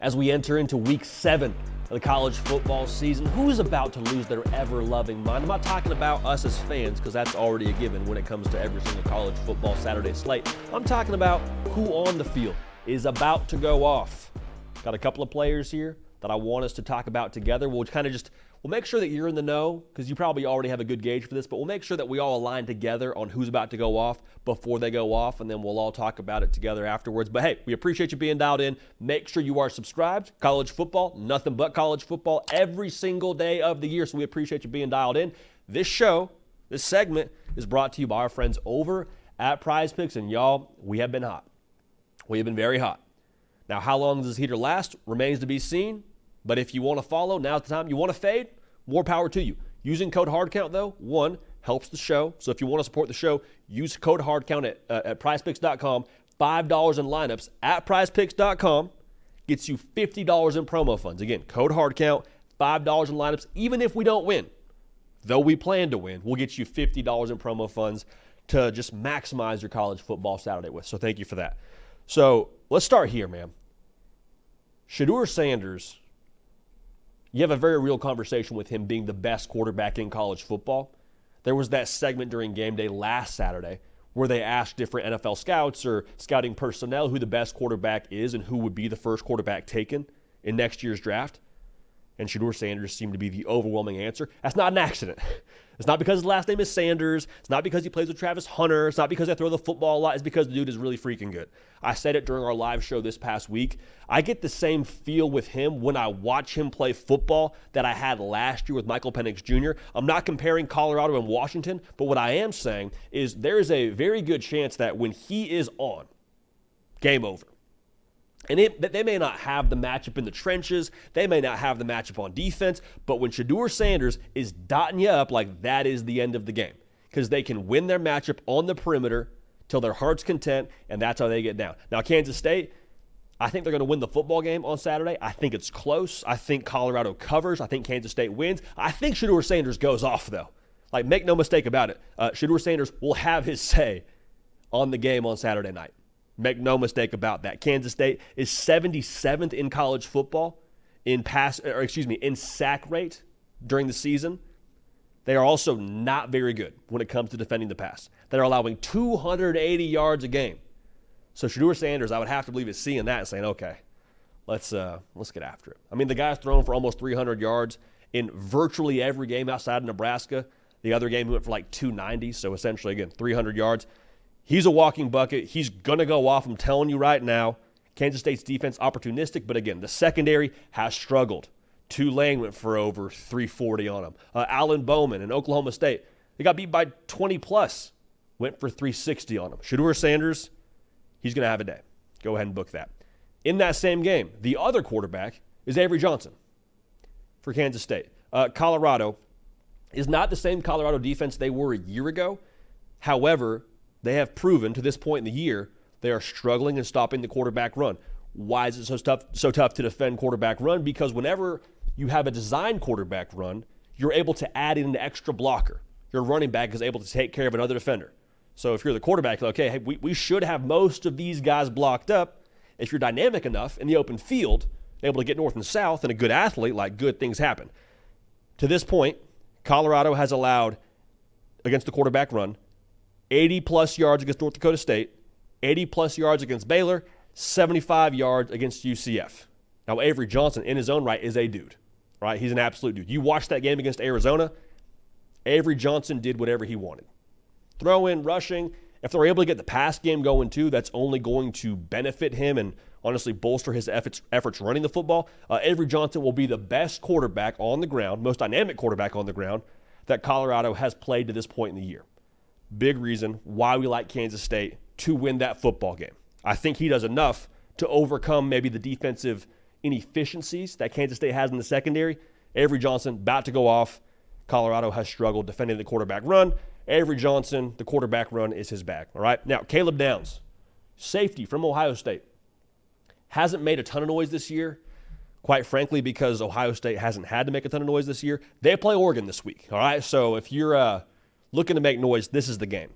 As we enter into week 7 of the college football season, who's about to lose their ever-loving mind? I'm not talking about us as fans, because that's already a given when it comes to every single college football Saturday slate. I'm talking about who on the field is about to go off. Got a couple of players here that I want us to talk about together. We'll make sure that you're in the know, because you probably already have a good gauge for this, but we'll make sure that we all align together on who's about to go off before they go off, and then we'll all talk about it together afterwards. But hey, we appreciate you being dialed in. Make sure you are subscribed. College football, nothing but college football every single day of the year, so we appreciate you being dialed in. This segment is brought to you by our friends over at Prize Picks, and y'all, we have been hot. We have been very hot. Now, how long does this heater last remains to be seen. But if you want to follow, now's the time. You want to fade? More power to you. Using code HARDCOUNT, though, one, helps the show. So if you want to support the show, use code HARDCOUNT at PrizePicks.com. $5 in lineups at PrizePicks.com gets you $50 in promo funds. Again, code HARDCOUNT, $5 in lineups. Even if we don't win, though we plan to win, we'll get you $50 in promo funds to just maximize your college football Saturday with. So thank you for that. So let's start here, man. Shadur Sanders, you have a very real conversation with him being the best quarterback in college football. There was that segment during game day last Saturday where they asked different NFL scouts or scouting personnel who the best quarterback is and who would be the first quarterback taken in next year's draft. And Shadur Sanders seemed to be the overwhelming answer. That's not an accident. It's not because his last name is Sanders. It's not because he plays with Travis Hunter. It's not because they throw the football a lot. It's because the dude is really freaking good. I said it during our live show this past week. I get the same feel with him when I watch him play football that I had last year with Michael Penix Jr. I'm not comparing Colorado and Washington, but what I am saying is there is a very good chance that when he is on, game over. And they may not have the matchup in the trenches. They may not have the matchup on defense. But when Shadur Sanders is dotting you up, like that is the end of the game. Because they can win their matchup on the perimeter till their heart's content, and that's how they get down. Now, Kansas State, I think they're going to win the football game on Saturday. I think it's close. I think Colorado covers. I think Kansas State wins. I think Shadur Sanders goes off, though. Like, make no mistake about it. Shadur Sanders will have his say on the game on Saturday night. Make no mistake about that. Kansas State is 77th in college football in sack rate during the season. They are also not very good when it comes to defending the pass. They're allowing 280 yards a game. So Shadur Sanders, I would have to believe, is seeing that and saying, okay, let's get after it. I mean, the guy's thrown for almost 300 yards in virtually every game outside of Nebraska. The other game he went for like 290, so essentially, again, 300 yards. He's a walking bucket. He's going to go off. I'm telling you right now. Kansas State's defense, opportunistic, but again, the secondary has struggled. Tulane went for over 340 on him. Alan Bowman in Oklahoma State, they got beat by 20+, went for 360 on him. Shadur Sanders, he's going to have a day. Go ahead and book that. In that same game, the other quarterback is Avery Johnson for Kansas State. Colorado is not the same Colorado defense they were a year ago. However, they have proven to this point in the year they are struggling in stopping the quarterback run. Why is it so tough to defend quarterback run? Because whenever you have a designed quarterback run, you're able to add in an extra blocker. Your running back is able to take care of another defender. So if you're the quarterback, okay, hey, we should have most of these guys blocked up. If you're dynamic enough in the open field, able to get north and south, and a good athlete, like good things happen. To this point, Colorado has allowed, against the quarterback run, 80+ yards against North Dakota State, 80+ yards against Baylor, 75 yards against UCF. Now, Avery Johnson, in his own right, is a dude, right? He's an absolute dude. You watched that game against Arizona, Avery Johnson did whatever he wanted. Throw in, rushing. If they're able to get the pass game going too, that's only going to benefit him and honestly bolster his efforts running the football. Avery Johnson will be the best quarterback on the ground, most dynamic quarterback on the ground that Colorado has played to this point in the year. Big reason why we like Kansas State to win that football game. I think he does enough to overcome maybe the defensive inefficiencies that Kansas State has in the secondary. Avery Johnson about to go off. Colorado has struggled defending the quarterback run. Avery Johnson, the quarterback run is his bag. All right. Now, Caleb Downs, safety from Ohio State, hasn't made a ton of noise this year. Quite frankly, because Ohio State hasn't had to make a ton of noise this year. They play Oregon this week. All right. So if you're looking to make noise, this is the game.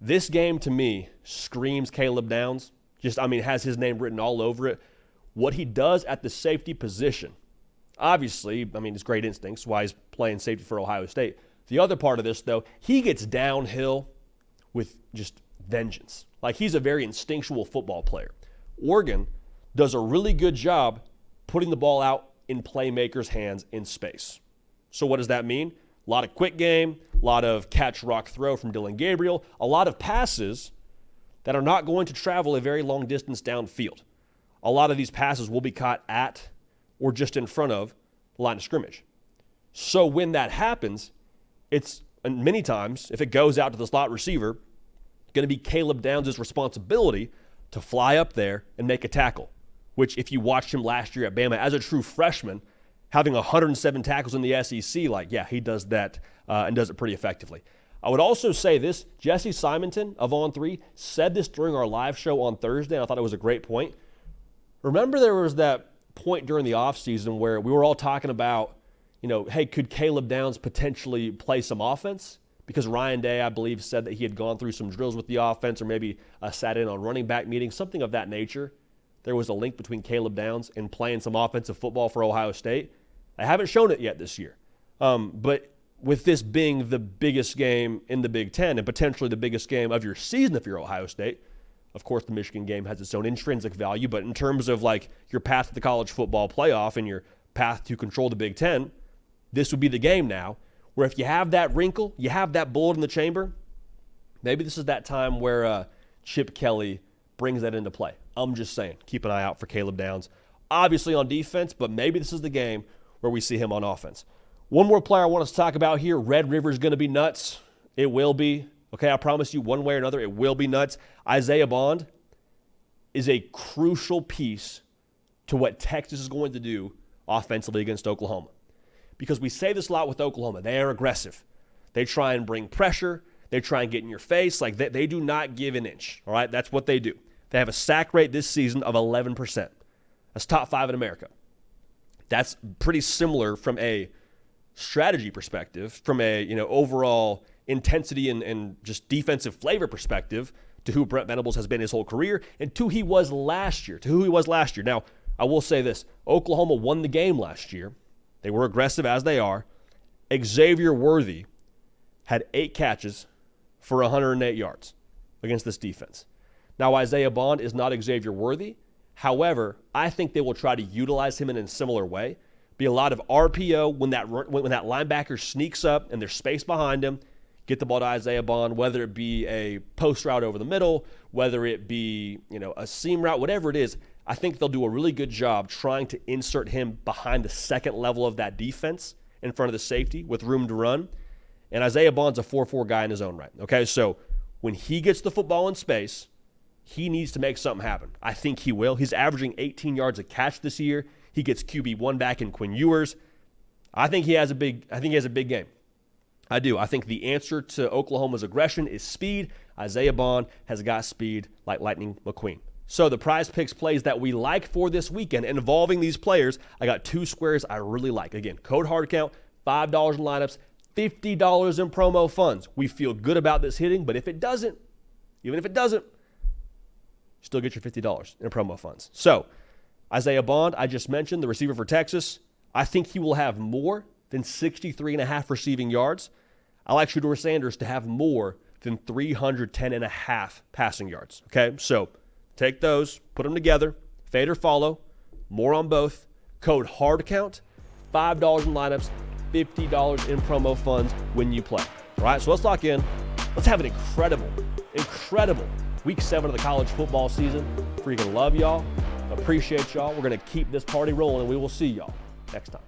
This game, to me, screams Caleb Downs. Has his name written all over it. what he does at the safety position. Obviously, I mean, it's great instincts, why he's playing safety for Ohio State. The other part of this, though, he gets downhill with just vengeance. Like, he's a very instinctual football player. Oregon does a really good job putting the ball out in playmakers' hands in space. So what does that mean? A lot of quick game, a lot of catch, rock, throw from Dylan Gabriel, a lot of passes that are not going to travel a very long distance downfield. A lot of these passes will be caught at or just in front of the line of scrimmage. So when that happens, and many times, if it goes out to the slot receiver, going to be Caleb Downs' responsibility to fly up there and make a tackle, which if you watched him last year at Bama as a true freshman, having 107 tackles in the SEC, he does that and does it pretty effectively. I would also say this, Jesse Simonton of On3 said this during our live show on Thursday, and I thought it was a great point. Remember there was that point during the offseason where we were all talking about, hey, could Caleb Downs potentially play some offense? Because Ryan Day, I believe, said that he had gone through some drills with the offense or maybe sat in on running back meetings, something of that nature. There was a link between Caleb Downs and playing some offensive football for Ohio State. I haven't shown it yet this year. But with this being the biggest game in the Big Ten and potentially the biggest game of your season if you're Ohio State, of course the Michigan game has its own intrinsic value, but in terms of your path to the college football playoff and your path to control the Big Ten, this would be the game now where if you have that wrinkle, you have that bullet in the chamber, maybe this is that time where Chip Kelly brings that into play. I'm just saying, keep an eye out for Caleb Downs. Obviously on defense, but maybe this is the game where we see him on offense. One more player I want us to talk about here. Red River is going to be nuts. It will be. Okay, I promise you one way or another, it will be nuts. Isaiah Bond is a crucial piece to what Texas is going to do offensively against Oklahoma. Because we say this a lot with Oklahoma. They are aggressive. They try and bring pressure. They try and get in your face. They do not give an inch. All right, that's what they do. They have a sack rate this season of 11%. That's top 5 in America. That's pretty similar from a strategy perspective, from a overall intensity and just defensive flavor perspective to who Brent Venables has been his whole career and to who he was last year. Now, I will say this. Oklahoma won the game last year. They were aggressive as they are. Xavier Worthy had 8 catches for 108 yards against this defense. Now, Isaiah Bond is not Xavier Worthy. However, I think they will try to utilize him in a similar way. Be a lot of RPO when that linebacker sneaks up and there's space behind him. Get the ball to Isaiah Bond, whether it be a post route over the middle, whether it be a seam route, whatever it is. I think they'll do a really good job trying to insert him behind the second level of that defense in front of the safety with room to run. And Isaiah Bond's a 4-4 guy in his own right. Okay, so when he gets the football in space, he needs to make something happen. I think he will. He's averaging 18 yards a catch this year. He gets QB1 back in Quinn Ewers. I think he has a big game. I do. I think the answer to Oklahoma's aggression is speed. Isaiah Bond has got speed like Lightning McQueen. So the Prize Picks plays that we like for this weekend involving these players, I got 2 squares I really like. Again, code HARDCOUNT, $5 in lineups, $50 in promo funds. We feel good about this hitting, but if it doesn't, even if it doesn't, still get your $50 in promo funds. So Isaiah Bond, I just mentioned, the receiver for Texas. I think he will have more than 63.5 receiving yards. I like Shadur Sanders to have more than 310.5 passing yards. Okay, so take those, put them together, fade or follow, more on both. Code HARDCOUNT, $5 in lineups, $50 in promo funds when you play. All right, so let's lock in. Let's have an incredible Week 7 of the college football season. Freaking love y'all. Appreciate y'all. We're going to keep this party rolling, and we will see y'all next time.